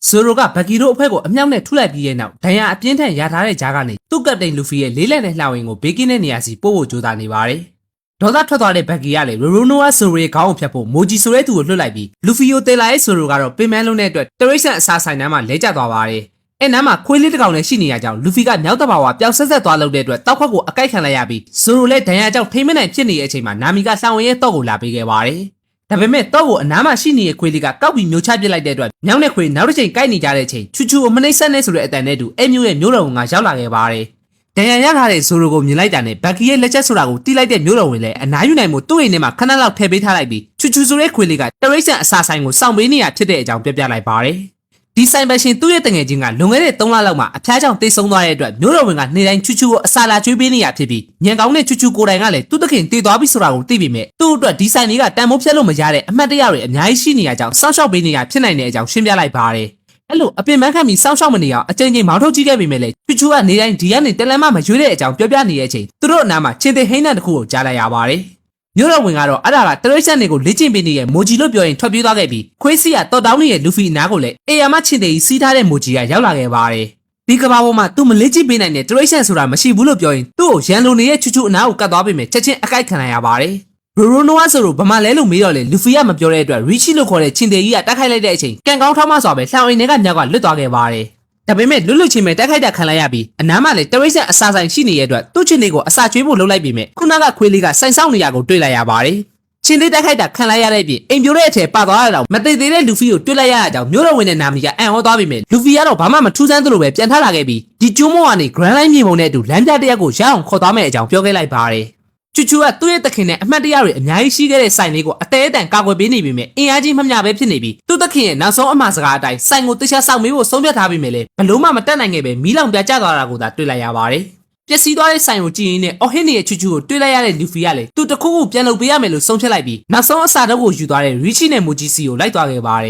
ဆိုရိုကဘက်ကီတို့အဖွဲ့ကိုအမြောက်နဲ့ထုလိုက်ပြီးရဲ့နောက်ဒဏ်ရာအပြင်းထန်ရထားတဲ့ကြားကနေသူ့ကပတိန်လူဖီရဲ့လေးလက်နဲ့လှောင်ရင်ကိုဘေးကင်းတဲ့နေရာစီပို့ဖို့ကြိုးစားနေပါတယ်ဒေါသထွက်သွားတဲ့ဘက်ကီကလည်းရိုနိုဝါဆိုရိုရဲ့ခေါင်းကိုဖျက်ဖို့မိုဂျီဆိုတဲ့သူကိုလွှတ်လိုက်ပြီးလူဖီယိုတေလာရဲ့ဆိုရိုကတော့ပင်မလုံးတဲ့အတွက်တရိတ်ဆန်အစာဆိုင်တန်းမှာလဲကျသွားပါတယ်အဲ့နားမှာခွေးလေးတစ်ကောင်လည်းရှိနေရကြောင်းလူဖီကမြောက်တဘာဝပျောက်ဆက်ဆက်သွားလို့တဲ့အတွက်တောက်ခွက်ကိုအကိုက်ခံလိုက်ရပြီးဆိုရိုလည်းဒဏ်ရာကြောင့်ထိမ့်မနိုင်ဖြစ်နေတဲ့အချိန်မှာနာမီကလှောင်ရင်ရဲ့တော့ကိုလာပေးခဲ့ပါတယ်ဒါပေမဲ့တော့ကိုအနားမှာရှိနေတဲ့ခွေးလေးကကောက်ပြီးမျိုးချပစ်လိုက်တဲ့အတွက်မြောက်နဲ့ခွေးနောက်တစ်ချိန်ကိုက်နေကြတဲ့အချိန်ချူချူကိုမနှိမ့်ဆက်နဲ့ဆိုတဲ့အတန်နဲ့တူအဲ့မျိုးရဲ့မျိုးတော်ကရောက်လာခဲ့ပါတယ်ဒဏ်ရာရထားတဲ့ဆိုရိုကိုမြင်လိုက်တာနဲ့ဘက်ကီရဲ့လက်ချက်ဆိုတာကိုတီးလိုက်တဲ့မျိုးတော်ဝင်လည်းအနားယူနိုင်မှုသူ့အိမ်ထဲမှာခဏလောက်ထည့်ပေးထားလိုက်ပြီးချူချူဆိုတဲ့ခွေးလေးကတရိတ်ဆန်အစာဆိုင်ကိုစောင့်ပေးနေရဖြစ်တဲ့အကြောင်းပြပြလိုက်ပါတယ်ဒီဆိုင်ပရှင်သူ့ရဲ့တငယ်ချင်းကလွန်ခဲ့တဲ့3လလောက်မှာအဖျားကြောင့်တိတ်ဆုံးသွားတဲ့အတွက်မျိုးတော်ဝင်ကနေ့တိုင်းချူချူကိုအစာလာကျွေးပေးနေရဖြစ်ပြီးညံကောင်းတဲ့ချူချူကိုယ်တိုင်ကလည်းသူ့တခင်တည်သွားပြီဆိုတာကိုသိပြီးမြဲသူ့အတွက်ဒီဆိုင်လေးကတန်ဖိုးဖြတ်လို့မရတဲ့အမှတ်တရတွေအများကြီးရှိနေရကြောင်းစောင့်ရှောက်ပေးနေရဖြစ်နိုင်တဲ့အကြောင်းရှင်းပြလိုက်ပါတယ်အဲ့လိုအပင်ပန်းခံပြီးစောင့်ရှောက်မနေအောင်အချိန်ချင်းမောင်းထုတ်ကြည့်ခဲ့ပြီးမြဲလေချူချူကနေတိုင်းဒီကနေတလန်းမရွေးတဲ့အကြောင်းပြောပြနေတဲ့အချိန်သူတို့အနားမှာချင်းသေးဟိန်းတဲ့တစ်ခုကိုကြားလိုက်ရပါတယ်မျိုးတော်ဝင်ကတော့အဲ့ဒါကတရိတ်ဆန်တွေကိုလေ့ကျင့်ပေးနေတဲ့မိုဂျီလို့ပြောရင်ထွက်ပြေးသွားခဲ့ပြီးခွေးစီကတော်တောင်းနေတဲ့လူဖီအနားကိုလည်းအေယာမချင်းသေးစီးထားတဲ့မိုဂျီကရောက်လာခဲ့ပါတယ်ဒီကဘာပေါ်မှာသူမလေ့ကျင့်ပေးနိုင်တဲ့တရိတ်ဆန်ဆိုတာမရှိဘူးလို့ပြောရင်သူ့ကိုရန်လုံနေတဲ့ချူချူအနားကိုကတ်သွားပေးမယ်ချက်ချင်းအကိုက်ခံလိုက်ရပါတယ်ရိုနိုဝါဆိုလိုဗမာလဲလို့မေးတော့လေလူဖီကမပြောတဲ့အတွက်ရီချီလို့ခေါ်တဲ့ချင်းသေးကြီးကတက်ခိုက်လိုက်တဲ့အချိန်ကန်ကောင်းထောင်းမစွာပဲလှောင်အိမ်ထဲကမြောက်ကလွတ်သွားခဲ့ပါတယ်ဒါပေမဲ့လွတ်လွတ်ချင်းပဲတက်ခိုက်တာခံလိုက်ရပြီးအနားမှာလည်းတရိတ်ဆန်အစာဆိုင်ရှိနေတဲ့အတွက်သူ့ချင်းလေးကိုအစာကျွေးဖို့လုပ်လိုက်ပြီးမြဲခုနကခွေးလေးကစိုင်ဆောင်နေရကိုတွေ့လိုက်ရပါတယ်ချင်းသေးတက်ခိုက်တာခံလိုက်ရတဲ့ပြင်အိမ်ပြိုတဲ့အထည်ပါသွားတာတော့မသိသေးတဲ့လူဖီကိုတွေ့လိုက်ရတာကြောင့်မျိုးတော်ဝင်တဲ့နာမီကအံ့ဩသွားပြီမြဲလူဖီကတော့ဘာမှမထူးဆန်းသလိုပဲပြန်ထလာခဲ့ပြီးဒီကျိုးမောကနေ Grand Line မြေပုံနဲ့အတူလမ်းပြတစ်ရက်ကိုရအောင်ခေါ်သွားမယ်အကြောင်းပြောခဲ့လိုက်ပါတယ်ချူချူကသူ့ရဲ့တခင်နဲ့အမှတ်တရတွေအများကြီးရှိခဲ့တဲ့ဆိုင်လေးကိုအသေးအတန်ကာကွယ်ပေးနေပြီမြဲအင်အားကြီးမှမျှပဲဖြစ်နေပြီးသူ့တခင်ရဲ့နောက်ဆုံးအမှားစကားအတိုင်းဆိုင်ကိုတခြားစောင့်မေးဖို့ဆုံးဖြတ်ထားပြီးမြဲလေဘလို့မှမတက်နိုင်ခဲ့ပဲမီးလောင်ပြကျသွားတာကိုသာတွေ့လိုက်ရပါတယ်ပျက်စီးသွားတဲ့ဆိုင်ကိုကြည့်ရင်းနဲ့အော်ဟင်းရဲ့ချူချူကိုတွေ့လိုက်ရတဲ့လူဖီကလည်းသူတခုခုပြန်လုပ်ပေးရမယ်လို့ဆုံးဖြတ်လိုက်ပြီးနောက်ဆုံးအစာတော့ကိုယူသွားတဲ့ရီချီနဲ့မိုဂျီစီကိုလိုက်သွားခဲ့ပါတ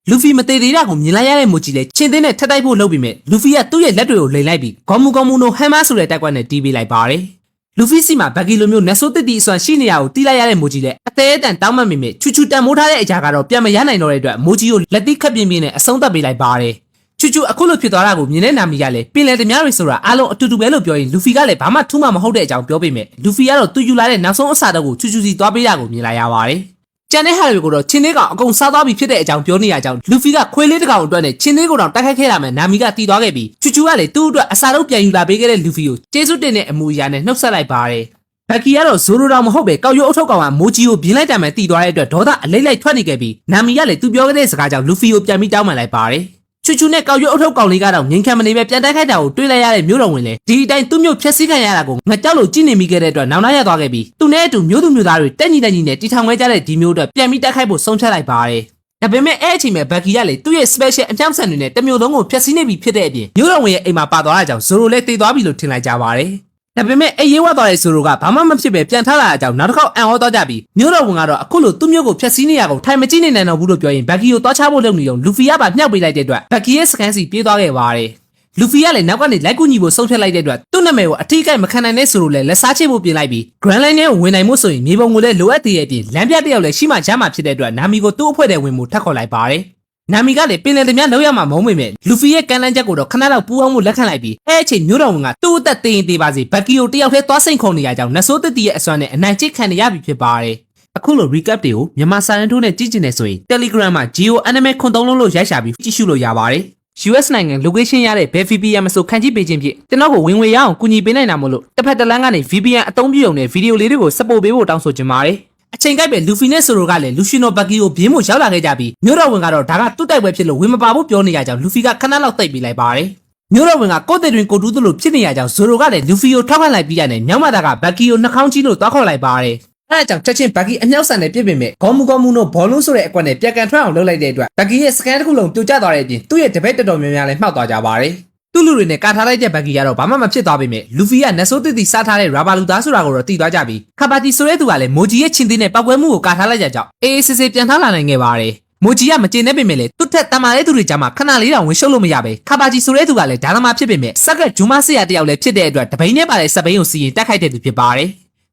ယ်လူဖီမသေးသေးတာကိုမြင်လိုက်ရတဲ့မိုဂျီလည်းချင်းသေးနဲ့ထပ်တိုက်ဖို့လုပ်ပြီးမြဲလူဖီကသူ့ရဲ့လက်တွေကိုလိန်လိုက်ပြီးဂေါမူနိုဟမ်မာဆိုတဲ့တက်ကွက်နဲ့တီးပေးလိုက်ပါတယ်လူဖီစီမှာဘက်ကီလိုမျိုးနက်ဆိုးတစ်တီအစွမ်းရှိနေရကိုတီးလိုက်ရတဲ့မိုဂျီလည်းအသေးအတန်တောင်းမှမိချူချူတန်မိုးထားတဲ့အရာကတော့ပြန်မရနိုင်တော့တဲ့အတွက်မိုဂျီကိုလက်တိခတ်ပြင်းပြင်းနဲ့အဆုံးသတ်ပေးလိုက်ပါတယ်ချူချူအခုလိုဖြစ်သွားတာကိုမြင်တဲ့နာမီကလည်းပင်လယ်ဓမြတွေဆိုတာအားလုံးအတူတူပဲလို့ပြောရင်လူဖီကလည်းဘာမှထူးမှမဟုတ်တဲ့အကြောင်းပြောပေးမယ်လူဖီကတော့သူယူလာတဲ့နောက်ဆုံးအစာတော့ကိုချူချူစီသွားပေးတာကိုမြင်လိုက်ရပါတယ်ကျန်တဲ့ဟာတွေကိုတော့ချင်းသေးကောင်အကုန်စားသွားပြီဖြစ်တဲ့အကြောင်းပြောနေရကြောင်းလူဖီကခွေးလေးတစ်ကောင်အတွက်နဲ့ချင်းသေးကိုတော့တိုက်ခိုက်ခဲ့တာမှနာမီကတီးသွားခဲ့ပြီးချူချူကလည်းသူ့အတွက်အစာတော့ပြန်ယူလာပေးခဲ့တဲ့လူဖီကိုကျေးဇူးတင်တဲ့အမူအရာနဲ့နှုတ်ဆက်လိုက်ပါတယ်ဘက်ကီကတော့ဇိုလိုတောင်မဟုတ်ပဲကောက်ရုပ်အထုပ်ကောင်ကမိုဂျီကိုပြင်းလိုက်တယ်မှတီးသွားတဲ့အတွက်ဒေါသအလိမ့်လိုက်ထွက်နေခဲ့ပြီးနာမီကလည်းသူပြောခဲ့တဲ့စကားကြောင့်လူဖီကိုပြန်ပြီးတောင်းပန်လိုက်ပါတယ်ချူချူနဲ့ကောက်ရုပ်အထုပ်ကောင်လေးကတော့ငင်ခံမနေပဲပြန်တိုက်ခိုက်တာကိုတွေးလိုက်ရတဲ့မျိုးတော်ဝင်လေဒီအတိုင်းသူ့မျိုးဖြက်စီးခံရတာကိုငကြောက်လို့ကြည့်နေမိခဲ့တဲ့အတွက်နောင်နာရသွားခဲ့ပြီးသူနဲ့အတူမျိုးသူမျိုးသားတွေတက်ညီနဲ့တီထောင်ခွဲကြတဲ့ဒီမျိုးအတွက်ပြန်ပြီးတိုက်ခိုက်ဖို့ဆုံးဖြတ်လိုက်ပါတယ်ဒါပေမဲ့အဲ့အချိန်မှာဘက်ကီကလေသူ့ရဲ့ special အပြောင်းဆန်တွေနဲ့တမျိုးလုံးကိုဖျက်ဆီးနေပြီဖြစ်တဲ့အပြင်မျိုးတော်ဝင်ရဲ့အိမ်မှာပါသွားတာကြောင့်ဇိုရိုလည်းတည်သွားပြီလို့ထင်လိုက်ကြပါတယ်ဒါပေမဲ့အေးရဲဝတ်သွားတဲ့ဆိုရိုကဘာမှမဖြစ်ပဲပြန်ထလာတဲ့အကြောင်းနောက်တစ်ခေါက်အံ့ဩသွားကြပြီးမျိုးတော်ဝင်ကတော့အခုလိုသူ့မျိုးကိုဖျက်ဆီးနေရကုန်ထိုင်မကြည့်နေနိုင်တော့ဘူးလို့ပြောရင်ဘက်ကီကိုသွားချဖို့လုပ်နေတော့လူဖီကပါမြှောက်ပေးလိုက်တဲ့အတွက်ဘက်ကီရဲ့စကန်စီပြေးသွားခဲ့ပါတယ်လူဖီကလည်းနောက်ကနေလိုက်ကူညီဖို့ဆုံးဖြတ်လိုက်တဲ့အတွက်သူ့နာမည်ကိုအထီးကိုက်မခံနိုင်တဲ့ဆိုရိုလည်းလက်စားချိဖို့ပြင်လိုက်ပြီး Grand Line နဲ့ဝင်နိုင်မှုဆိုရင်မြေပုံကိုလည်းလိုအပ်သေးရဲ့ပြင်လမ်းပြတစ်ယောက်လည်းရှိမှရမှာဖြစ်တဲ့အတွက်နာမီကိုသူ့အဖွဲ့ထဲဝင်မှုထပ်ခေါ်လိုက်ပါတယ်နာမီကလည်းပင်လယ်ဓမြလောက်ရမှာမဟုတ်ပေမဲ့လူဖီရဲ့ကန်လန်းချက်ကိုတော့ခဏတော့ပူအောင်မှုလက်ခံလိုက်ပြီးအဲ့အချိန်မျိုးတော်ဝင်ကသူ့အသက်သေးရင်သေးပါစေဘက်ကီကိုတယောက်တည်းသွားစိန်ခုံနေရကြောင်းနဆိုးတတိရဲ့အစွမ်းနဲ့အနိုင်ကျင့်ခံရပြီဖြစ်ပါတယ်အခုလို recap တွေကိုမြန်မာစာရင်းထိုးနဲ့ကြည့်ကျင်နေဆိုရင် Telegram မှာ Geo Anime ခွန်သုံးလုံးလို့ရိုက်ရှာပြီးကြည့်ရှုလို့ရပါတယ် US နိုင်ငံ location ရတဲ့ဘယ် VPN မဆိုခန့်ကြည့်ပေးခြင်းဖြင့်ကျွန်တော်ကိုဝင်ငွေရအောင်ကူညီပေးနိုင်တာမို့လို့တစ်ဖက်တစ်လမ်းကနေ VPN အသုံးပြုရုံနဲ့ဗီဒီယိုလေးတွေကို support ပေးဖို့တောင်းဆိုချင်ပါတယ်အချိန်ကိုက်ပဲလူဖီနဲ့ဆိုရိုကလည်းလူရှင်တော်ဘက်ကီကိုပြင်းဖို့ရောက်လာခဲ့ကြပြီးမျိုးတော်ဝင်ကတော့ဒါကသူ့တိုက်ပွဲဖြစ်လို့ဝင်မပါဘူးပြောနေရကြောင်းလူဖီကခဏလောက်တိတ်ပေးလိုက်ပါတယ်မျိုးတော်ဝင်ကကိုယ့်တဲ့တွင်ကိုတူးသလိုဖြစ်နေရကြောင်းဇိုရိုကလည်းလူဖီကိုထောက်ခံလိုက်ပြီးရတယ်မြောက်မသားကဘက်ကီကိုနှာခေါင်းကြီးလို့တောက်ခေါ်လိုက်ပါတယ်အဲအကြောင်းချက်ချင်းဘက်ကီအမြောက်ဆန်နဲ့ပြစ်ပင်မဲ့ဂေါမူနိုဘောလုံးဆိုတဲ့အကွက်နဲ့ပြက်ကန်ထွက်အောင်လုပ်လိုက်တဲ့အတွက်ဘက်ကီရဲ့စကန်တစ်ခုလုံးပြိုကျသွားတဲ့အပြင်သူ့ရဲ့တပည့်တော်တော်များများလည်းမှောက်သွားကြပါတယ်သူ့လူတွေနဲ့ကာထားလိုက်တဲ့ဘက်ကီကတော့ဘာမှမဖြစ်သွားပေမဲ့လူဖီကနက်ဆိုးတစ်တီစားထားတဲ့ရာဘာလူသားဆိုတာကိုတော့တီးသွားကြပြီးခပါတီဆိုတဲ့သူကလည်းမိုဂျီရဲ့ချင်းသေးနဲ့ပောက်ကွဲမှုကိုကာထားလိုက်ကြကြောင်းအေးအေးဆေးဆေးပြန်ထားလာနိုင်ခဲ့ပါတယ်မိုဂျီကမကျေနပ်ပေမဲ့လည်းသူ့ထက်တမာတဲ့သူတွေကြားမှာခဏလေးတောင်ဝင်ရှုပ်လို့မရပဲခပါတီဆိုတဲ့သူကလည်းဒါသမားဖြစ်ပေမဲ့စက်ကဂျူမဆရာတယောက်လည်းဖြစ်တဲ့အတွက်တပိန်းနဲ့ပါတဲ့စပိန်းကိုစီရင်တက်ခိုက်တဲ့သူဖြစ်ပါတယ်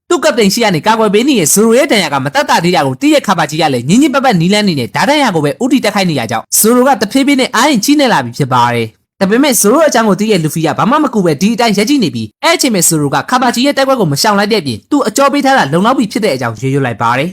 သူကပ်တိန်ရှိရနေကာကွယ်ပေးနေတဲ့ဇိုရိုရဲ့တန်ရာကမတတ်တာသေးတာကိုတိရဲ့ခါပါကြီးကလည်းညင်ညင်ပတ်ပတ်နီးလန်းနေတဲ့ဓာတ်တန်ရာကိုပဲဥတီတက်ခိုက်နေရကြောင်းဇိုရိုကတဖြည်းဖြည်းနဲ့အားရင်ကြီးနေလာပြီဖြစ်ပါတယ်ဒါပေမဲ့ဇိုရိုအကြောင်းကိုသိရဲ့လူဖီကဘာမှမကူပဲဒီအတိုင်းရက်ကြည့်နေပြီးအဲ့အချိန်မှာဇိုရိုကခါပါကြီးရဲ့တိုက်ပွဲကိုမရှောင်လိုက်တဲ့အပြင်သူ့အကြောပေးထားတာလုံလောက်ပြီဖြစ်တဲ့အကြောင်းရွေးလိုက်ပါတယ်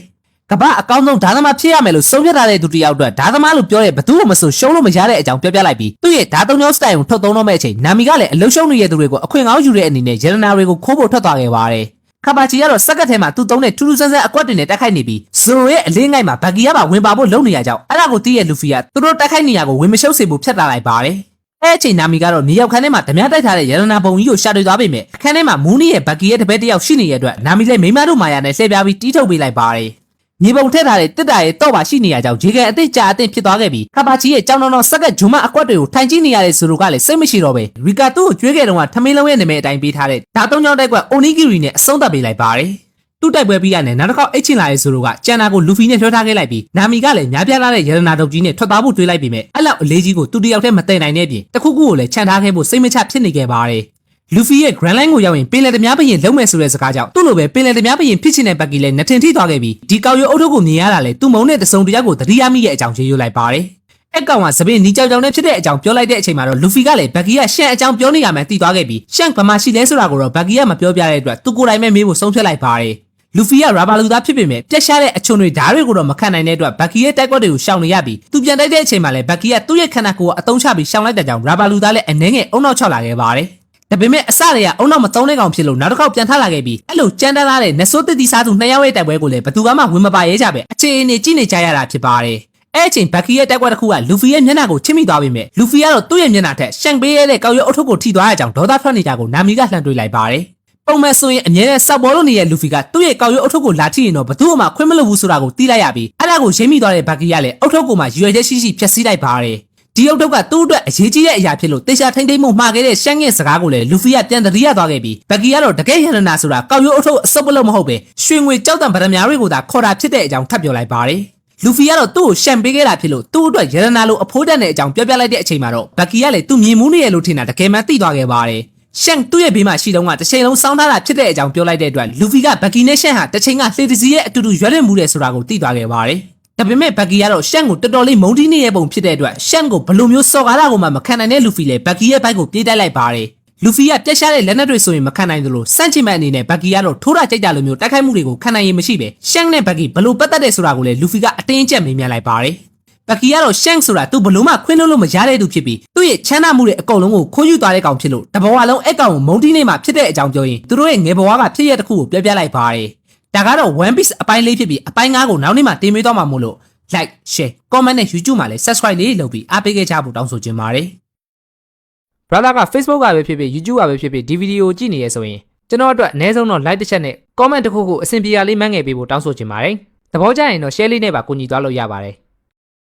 ကဘာအကောင်းဆုံးဓာသမားဖြစ်ရမယ်လို့ဆုံးဖြတ်ထားတဲ့သူတယောက်အတွက်ဓာသမားလို့ပြောတဲ့ဘသူမှမဆိုရှုံးလို့မရတဲ့အကြောင်းပြောပြလိုက်ပြီးသူ့ရဲ့ဓာသုံးမျိုးစတိုင်ကိုထုတ်သုံးတော့မဲ့အချိန်နာမီကလည်းအလုံးရှုံးနေတဲ့သူတွေကိုအခွင့်ကောင်းယူတဲ့အနေနဲ့ရတနာတွေကိုခိုးဖို့ထွက်သွားခဲ့ပါတယ်ခါပါချီကတော့စက်ကတ်ထဲမှာသူ့သုံးတဲ့ထူးထူးဆန်းဆန်းအကွက်တွေနဲ့တိုက်ခိုက်နေပြီးဇိုရိုရဲ့အလင်းငိုက်မှာဘဂီယာပါဝင်ပါဖို့လုပ်နေရကြောင်းအဲ့ဒါကိုသိရဲ့လူဖီကသူတို့တိုက်ခိုက်နေရကိုဝင်မရှုပ်စေဖို့ဖျက်တာလိုက်ပါတယ်အဲ့အချိန်နာမီကတော့မြေရောက်ခန်းထဲမှာဓမြတိုက်ထားတဲ့ရတနာပုံကြီးကိုရှာတွေ့သွားပေမဲ့အခန်းထဲမှာမူးနီရဲ့ဘဂီရဲ့တပည့်တယောက်ရှိနေတဲ့အတွက်နာမီလည်းမိမတို့မာယာနဲ့လှည့်ပြားပြီးတီးထုတ်ပေးလိုက်ပါတယ်မြေပုံထည့်ထားတဲ့တစ်တာရဲ့တော့ပါရှိနေရကြောင်းရေကန်အသစ်ကြာအသစ်ဖြစ်သွားခဲ့ပြီးခါပါချီရဲ့ကြောင်တော်စက်ကတ်ဂျွန်မအကွက်တွေကိုထိုင်ကြည့်နေရတဲ့ဇိုရိုကလည်းစိတ်မရှိတော့ပဲရီကာတိုကိုကျွေးခဲ့တုန်းကထမင်းလုံးရဲ့နာမည်အတိုင်းပေးထားတဲ့ဓာသုံးချောင်းတိုက်ကွက်အိုနီဂီရီနဲ့အဆုံးသတ်ပေးလိုက်ပါတယ်သူ့တိုက်ပွဲပြီးရတဲ့နောက်တစ်ခေါက်အိတ်ချင်လာတဲ့ဇိုရိုကကျန်နာကိုလူဖီနဲ့လွှဲထားခဲ့လိုက်ပြီးနာမီကလည်းများပြားလာတဲ့ရတနာတုပ်ကြီးနဲ့ထွက်သွားဖို့တွေးလိုက်ပေမဲ့အဲ့လောက်အလေးကြီးကိုသူတယောက်တည်းမတည်နိုင်တဲ့အပြင်တခုခုကိုလည်းခြံထားခဲ့ဖို့စိတ်မချဖြစ်နေခဲ့ပါတယ်လူဖီရဲ့ Grand Line ကိုရောက်ရင်ပင်လယ်သမားဘရင်လုံးမယ်ဆိုတဲ့စကားကြောင့်သူ့လိုပဲပင်လယ်သမားဘရင်ဖြစ်ချင်တဲ့ဘက်ကီလည်းနှထင်ထိသွားခဲ့ပြီးဒီကောက်ရုပ်အုပ်ထုပ်ကိုမြင်ရတာလေသူ့မုံနဲ့တစုံတယောက်ကိုသတိရမိရဲ့အကြောင်းရေးရွလိုက်ပါတယ်။အဲ့ကောင်ကသပင်းနီကြောင်ကြောင်နဲ့ဖြစ်တဲ့အကြောင်းပြောလိုက်တဲ့အချိန်မှာတော့လူဖီကလည်းဘက်ကီကရှန့်အကြောင်းပြောနေရမှန်းသိသွားခဲ့ပြီးရှန့်ဗမာရှိလဲဆိုတာကိုတော့ဘက်ကီကမပြောပြတဲ့အတွက်သူကိုယ်တိုင်ပဲမေးဖို့ဆုံးဖြတ်လိုက်ပါတယ်။လူဖီကရာဘာလူသားဖြစ်ပေမဲ့ပြက်ရှားတဲ့အချွန်တွေဓာတ်တွေကိုတော့မခံနိုင်တဲ့အတွက်ဘက်ကီရဲ့တိုက်ကွက်တွေကိုရှောင်နေရပြီးသူပြန်တိုက်တဲ့အချိန်မှာလည်းဘက်ကီကသူ့ရဲ့ခန္ဓာကိုယ်ကိုအသုံးချပြီးရှောင်လိုက်တဲ့ကြောင့်ရာဘာလူသားလည်းအနှဲငယ်အုံနောက်ချောက်လာခဲ့ပါတယ်။ဒါပေမဲ့အစတွေကအုံနောက်မသုံးတဲ့ကောင်ဖြစ်လို့နောက်တစ်ခေါက်ပြန်ထလာခဲ့ပြီးအဲ့လိုကြမ်းတမ်းလာတဲ့နဆိုးတစ်တီစားသူနှစ်ယောက်ရဲ့တိုက်ပွဲကိုလည်းဘသူကမှဝင်မပါရဲကြပဲအခြေအနေကြည့်နေကြရတာဖြစ်ပါတယ်အဲ့အချိန်ဘက်ကီရဲ့တိုက်ပွဲတစ်ခုကလူဖီရဲ့မျက်နှာကိုချစ်မိသွားပေမဲ့လူဖီကတော့သူ့ရဲ့မျက်နှာထက်ရှန့်ပေးရတဲ့ကောက်ရုပ်အုပ်ထုပ်ကိုထိသွားရကြောင်းဒေါသထွက်နေကြကိုနာမီကလှမ်းတွေးလိုက်ပါတယ်ပုံမှန်ဆိုရင်အမြဲတမ်းစောက်ပေါ်လို့နေတဲ့လူဖီကသူ့ရဲ့ကောက်ရုပ်အုပ်ထုပ်ကိုလာထိရင်တော့ဘသူမှခွင့်မလို့ဘူးဆိုတာကိုသိလိုက်ရပြီးအဲ့ဒါကိုရိပ်မိသွားတဲ့ဘက်ကီကလည်းအုပ်ထုပ်ကိုမှရွယ်ချက်ရှိရှိဖျက်ဆီးလိုက်ပါတယ်ဒီအုပ်ထုပ်ကသူ့အတွက်အရေးကြီးတဲ့အရာဖြစ်လို့တေချာထိမ့်သိမ့်မှုမှားခဲ့တဲ့ရှမ်းငယ်စကားကိုလည်းလူဖီကပြန်သတိရသွားခဲ့ပြီးဘက်ကီကတော့တကယ်ရတနာဆိုတာကောက်ရုပ်အုပ်ထုပ်အစုပ်ပလို့မဟုတ်ပဲရွှေငွေကြောက်တံပရမများတွေကိုသာခေါ်တာဖြစ်တဲ့အကြောင်းထပ်ပြောလိုက်ပါတယ်လူဖီကတော့သူ့ကိုရှန့်ပေးခဲ့တာဖြစ်လို့သူ့အတွက်ရတနာလိုအဖိုးတန်တဲ့အကြောင်းပြောပြလိုက်တဲ့အချိန်မှာတော့ဘက်ကီကလည်းသူ့မြင်မှုနေရလို့ထင်တာတကယ်မှသိသွားခဲ့ပါတယ်ရှန့်သူ့ရဲ့ဘေးမှာရှိတုန်းကတစ်ချိန်လုံးစောင်းထားတာဖြစ်တဲ့အကြောင်းပြောလိုက်တဲ့အတွက်လူဖီကဘက်ကီနဲ့ရှန့်ဟာတစ်ချိန်ကလှေတစည်းရဲ့အတူတူရွက်လွင့်မှုတယ်ဆိုတာကိုသိသွားခဲ့ပါတယ်ဒါပေမဲ့ဘက်ကီကတော့ရှန့်ကိုတော်တော်လေးမုန်းတီးနေတဲ့ပုံဖြစ်တဲ့အတွက်ရှန့်ကိုဘယ်လိုမျိုးစော်ကားတာကိုမှမခံနိုင်တဲ့လူဖီလည်းဘက်ကီရဲ့ဘိုက်ကိုပြေးတိုက်လိုက်ပါတယ်လူဖီကပြက်ရှားတဲ့လက်နက်တွေဆိုရင်မခံနိုင်သလိုစန့်ချင်မဲ့အနေနဲ့ဘက်ကီကတော့ထိုးတာကြိုက်ကြလိုမျိုးတိုက်ခိုက်မှုတွေကိုခံနိုင်ရင်မရှိပဲရှန့်နဲ့ဘက်ကီဘယ်လိုပတ်သက်တဲ့ဆိုတာကိုလည်းလူဖီကအတင်းကျပ်မေးမြန်းလိုက်ပါတယ်ဘက်ကီကတော့ရှန့်ဆိုတာသူဘလို့မှခွင့်လို့မရတဲ့သူဖြစ်ပြီးသူ့ရဲ့ချမ်းသာမှုတွေအကုန်လုံးကိုခိုးယူသွားတဲ့ကောင်ဖြစ်လို့တဘဝလုံးအဲ့ကောင်ကိုမုန်းတီးနေမှဖြစ်တဲ့အကြောင်းပြောရင်သူတို့ရဲ့ငယ်ဘဝကဖြစ်ရတဲ့တစ်ခုကိုပြောပြလိုက်ပါတယ်ဒါကတော့ One Piece အပိုင်းလေးဖြစ်ပြီးအပိုင်း9ကိုနောက်နေ့မှတင်ပေးသွားမှာမို့လို့ like share comment နဲ့ YouTube မှာလည်း subscribe လေးလုပ်ပြီးအားပေးခဲ့ကြဖို့တောင်းဆိုချင်ပါတယ် brother က Facebook ကပဲဖြစ်ဖြစ် YouTube ကပဲဖြစ်ဖြစ်ဒီဗီဒီယိုကြည့်နေရဆိုရင်ကျွန်တော်အတွက်အနည်းဆုံးတော့ like တစ်ချက်နဲ့ comment တစ်ခုခုအဆင်ပြေရလေးမှန်းငယ်ပေးဖို့တောင်းဆိုချင်ပါတယ်သဘောကျရင်တော့ share လေးနဲ့ပါကူညီသွားလို့ရပါတယ်